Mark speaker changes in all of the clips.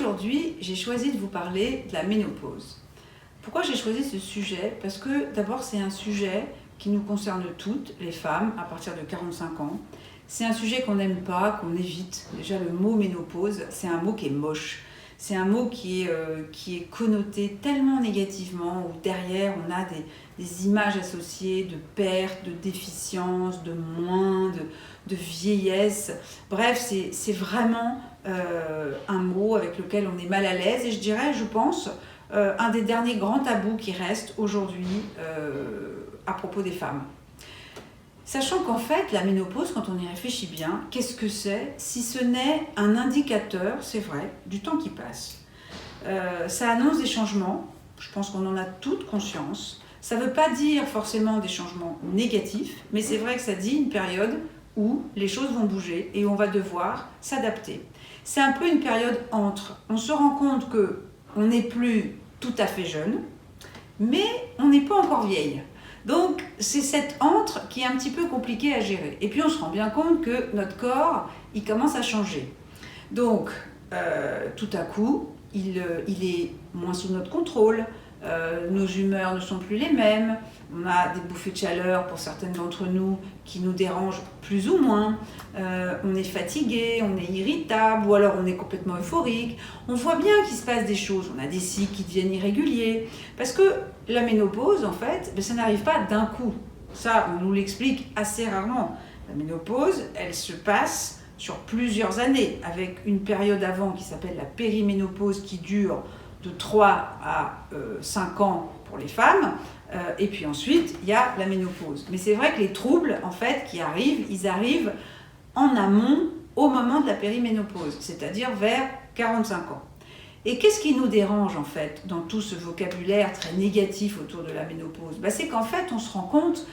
Speaker 1: aujourd'hui, j'ai choisi de vous parler de la ménopause. Pourquoi j'ai choisi ce sujet? Parce que d'abord, c'est un sujet qui nous concerne toutes, les femmes, à partir de 45 ans. C'est un sujet qu'on n'aime pas, qu'on évite. Déjà, le mot ménopause, c'est un mot qui est moche. C'est un mot qui est connoté tellement négativement, où derrière, on a des images associées de perte, de déficience, de moins, de vieillesse. Bref, c'est vraiment un mot avec lequel on est mal à l'aise. Et je dirais, je pense, un des derniers grands tabous qui reste aujourd'hui à propos des femmes. Sachant qu'en fait, la ménopause, quand on y réfléchit bien, qu'est-ce que c'est si ce n'est un indicateur, c'est vrai, du temps qui passe. Ça annonce des changements, je pense qu'on en a toute conscience. Ça ne veut pas dire forcément des changements négatifs, mais c'est vrai que ça dit une période où les choses vont bouger et où on va devoir s'adapter. C'est un peu une période entre. On se rend compte qu'on n'est plus tout à fait jeune, mais on n'est pas encore vieille. Donc, c'est cette entre qui est un petit peu compliquée à gérer. Et puis, on se rend bien compte que notre corps, il commence à changer. Donc, tout à coup, il est moins sous notre contrôle. Nos humeurs ne sont plus les mêmes. On a des bouffées de chaleur pour certaines d'entre nous qui nous dérangent plus ou moins. On est fatigué, on est irritable ou alors on est complètement euphorique. On voit bien qu'il se passe des choses. On a des cycles qui deviennent irréguliers. Parce que la ménopause, en fait, ça n'arrive pas d'un coup. Ça, on nous l'explique assez rarement. La ménopause, elle se passe sur plusieurs années, avec une période avant qui s'appelle la périménopause qui dure de 3 à 5 ans pour les femmes, et puis ensuite il y a la ménopause. Mais c'est vrai que les troubles en fait qui arrivent, ils arrivent en amont au moment de la périménopause, c'est-à-dire vers 45 ans. Et qu'est-ce qui nous dérange en fait dans tout ce vocabulaire très négatif autour de la ménopause? C'est qu'en fait on se rend compte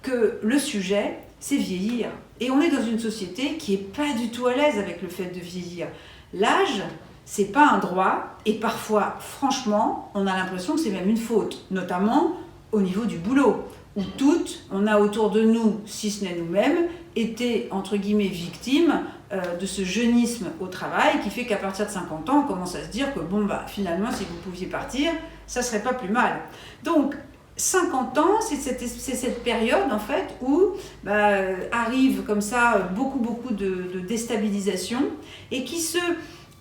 Speaker 1: que le sujet c'est vieillir. Et on est dans une société qui n'est pas du tout à l'aise avec le fait de vieillir. L'âge, c'est pas un droit, et parfois, franchement, on a l'impression que c'est même une faute, notamment au niveau du boulot, où toutes, on a autour de nous, si ce n'est nous-mêmes, été, entre guillemets, victimes de ce jeunisme au travail, qui fait qu'à partir de 50 ans, on commence à se dire que, finalement, si vous pouviez partir, ça serait pas plus mal. Donc, 50 ans, c'est cette période en fait où arrive comme ça beaucoup de déstabilisation et qui se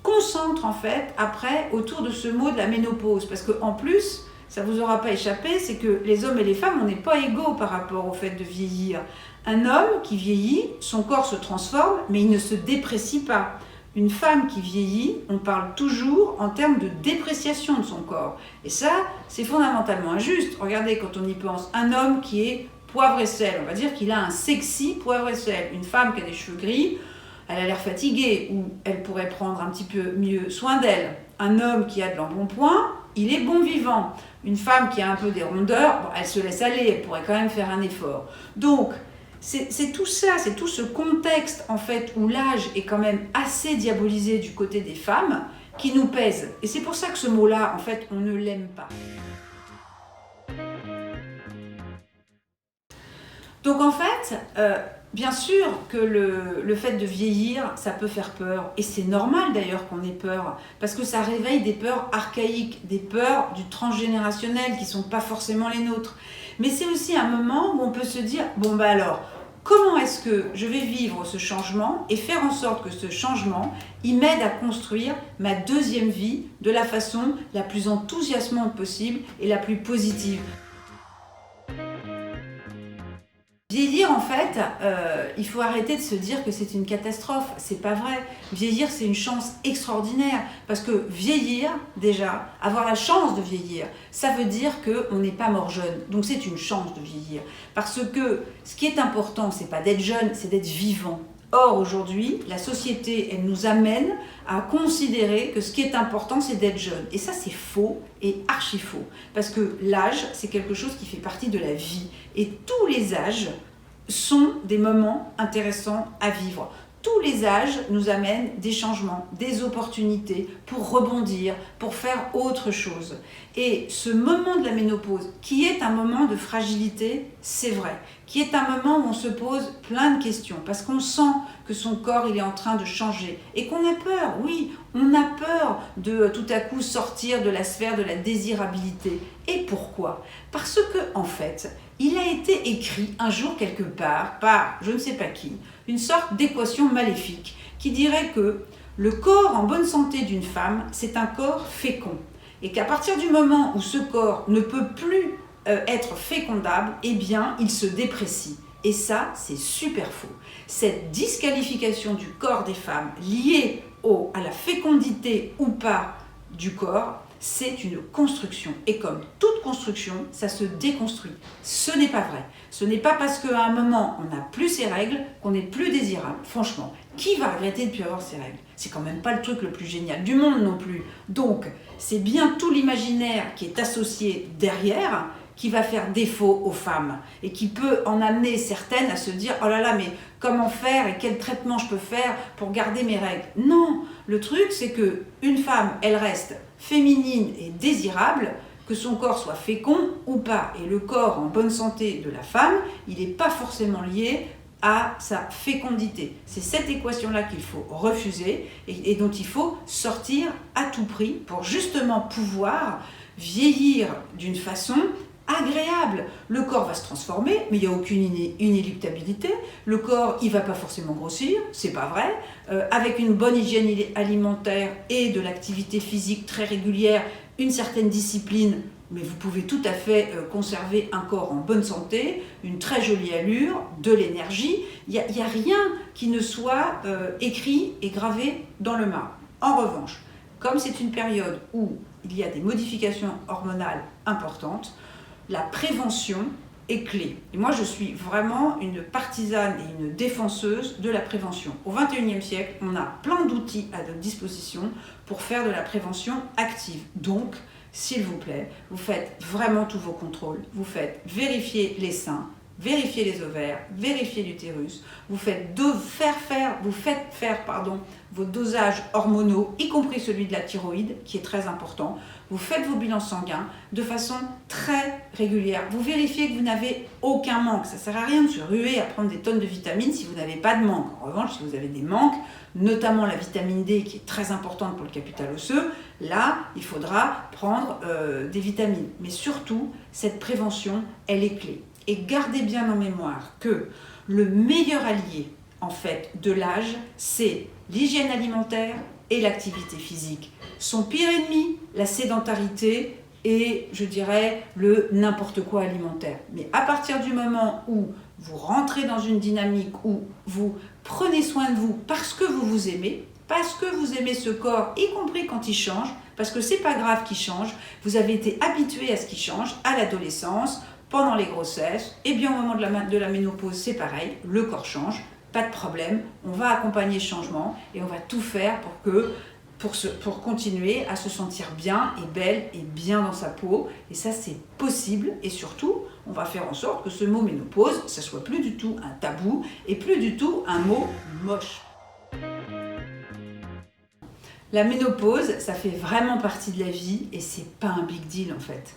Speaker 1: concentre en fait après autour de ce mot de la ménopause, parce qu'en plus, ça vous aura pas échappé, c'est que les hommes et les femmes, on n'est pas égaux par rapport au fait de vieillir. Un homme qui vieillit, son corps se transforme, mais il ne se déprécie pas. Une femme qui vieillit, on parle toujours en termes de dépréciation de son corps. Et ça, c'est fondamentalement injuste. Regardez, quand on y pense, un homme qui est poivre et sel, on va dire qu'il a un sexy poivre et sel. Une femme qui a des cheveux gris, elle a l'air fatiguée, ou elle pourrait prendre un petit peu mieux soin d'elle. Un homme qui a de l'embonpoint, il est bon vivant. Une femme qui a un peu des rondeurs, elle se laisse aller, elle pourrait quand même faire un effort. Donc, c'est tout ça, c'est tout ce contexte en fait où l'âge est quand même assez diabolisé du côté des femmes qui nous pèse. Et c'est pour ça que ce mot-là, en fait, on ne l'aime pas. Donc en fait, bien sûr que le fait de vieillir, ça peut faire peur. Et c'est normal d'ailleurs qu'on ait peur, parce que ça réveille des peurs archaïques, des peurs du transgénérationnel qui ne sont pas forcément les nôtres. Mais c'est aussi un moment où on peut se dire, alors, comment est-ce que je vais vivre ce changement et faire en sorte que ce changement, il m'aide à construire ma deuxième vie de la façon la plus enthousiasmante possible et la plus positive. Vieillir, en fait, il faut arrêter de se dire que c'est une catastrophe. C'est pas vrai. Vieillir, c'est une chance extraordinaire. Parce que vieillir, déjà, avoir la chance de vieillir, ça veut dire qu'on n'est pas mort jeune. Donc c'est une chance de vieillir. Parce que ce qui est important, c'est pas d'être jeune, c'est d'être vivant. Or, aujourd'hui, la société, elle nous amène à considérer que ce qui est important, c'est d'être jeune. Et ça, c'est faux et archi faux. Parce que l'âge, c'est quelque chose qui fait partie de la vie. Et tous les âges sont des moments intéressants à vivre. Tous les âges nous amènent des changements, des opportunités pour rebondir, pour faire autre chose. Et ce moment de la ménopause, qui est un moment de fragilité, c'est vrai, qui est un moment où on se pose plein de questions, parce qu'on sent que son corps il est en train de changer, et qu'on a peur, oui, on a peur de tout à coup sortir de la sphère de la désirabilité. Et pourquoi? Parce que, en fait, il a été écrit un jour quelque part par je ne sais pas qui, une sorte d'équation maléfique qui dirait que le corps en bonne santé d'une femme, c'est un corps fécond. Et qu'à partir du moment où ce corps ne peut plus être fécondable, eh bien, il se déprécie. Et ça, c'est super faux. Cette disqualification du corps des femmes liée à la fécondité ou pas du corps, c'est une construction. Et comme toute construction, ça se déconstruit. Ce n'est pas vrai. Ce n'est pas parce qu'à un moment, on n'a plus ses règles qu'on n'est plus désirable. Franchement, qui va regretter de ne plus avoir ses règles? C'est quand même pas le truc le plus génial du monde non plus. Donc, c'est bien tout l'imaginaire qui est associé derrière qui va faire défaut aux femmes et qui peut en amener certaines à se dire « Oh là là, mais comment faire et quel traitement je peux faire pour garder mes règles ?» Non, le truc c'est qu'une femme, elle reste féminine et désirable, que son corps soit fécond ou pas. Et le corps en bonne santé de la femme, il n'est pas forcément lié à sa fécondité. C'est cette équation-là qu'il faut refuser et dont il faut sortir à tout prix pour justement pouvoir vieillir d'une façon agréable. Le corps va se transformer, mais il n'y a aucune inéluctabilité. Le corps, il ne va pas forcément grossir, c'est pas vrai. Avec une bonne hygiène alimentaire et de l'activité physique très régulière, une certaine discipline, mais vous pouvez tout à fait conserver un corps en bonne santé, une très jolie allure, de l'énergie. Il n'y a rien qui ne soit écrit et gravé dans le marbre. En revanche, comme c'est une période où il y a des modifications hormonales importantes, la prévention est clé. Et moi, je suis vraiment une partisane et une défenseuse de la prévention. Au XXIe siècle, on a plein d'outils à notre disposition pour faire de la prévention active. Donc, s'il vous plaît, vous faites vraiment tous vos contrôles. Vous faites vérifier les seins, vérifier les ovaires, vérifier l'utérus. Vous faites faire vos dosages hormonaux, y compris celui de la thyroïde, qui est très important. Vous faites vos bilans sanguins de façon très régulière. Vous vérifiez que vous n'avez aucun manque. Ça ne sert à rien de se ruer à prendre des tonnes de vitamines si vous n'avez pas de manque. En revanche, si vous avez des manques, notamment la vitamine D qui est très importante pour le capital osseux, là, il faudra prendre des vitamines. Mais surtout, cette prévention, elle est clé. Et gardez bien en mémoire que le meilleur allié, en fait, de l'âge, c'est l'hygiène alimentaire et l'activité physique. Son pire ennemi, la sédentarité et, je dirais, le n'importe quoi alimentaire. Mais à partir du moment où vous rentrez dans une dynamique où vous prenez soin de vous parce que vous vous aimez, parce que vous aimez ce corps, y compris quand il change, parce que c'est pas grave qu'il change, vous avez été habitué à ce qu'il change, à l'adolescence, pendant les grossesses, et bien au moment de la ménopause, c'est pareil, le corps change, pas de problème, on va accompagner le changement et on va tout faire pour continuer à se sentir bien et belle et bien dans sa peau. Et ça, c'est possible. Et surtout, on va faire en sorte que ce mot ménopause, ça soit plus du tout un tabou et plus du tout un mot moche. La ménopause, ça fait vraiment partie de la vie et c'est pas un big deal en fait.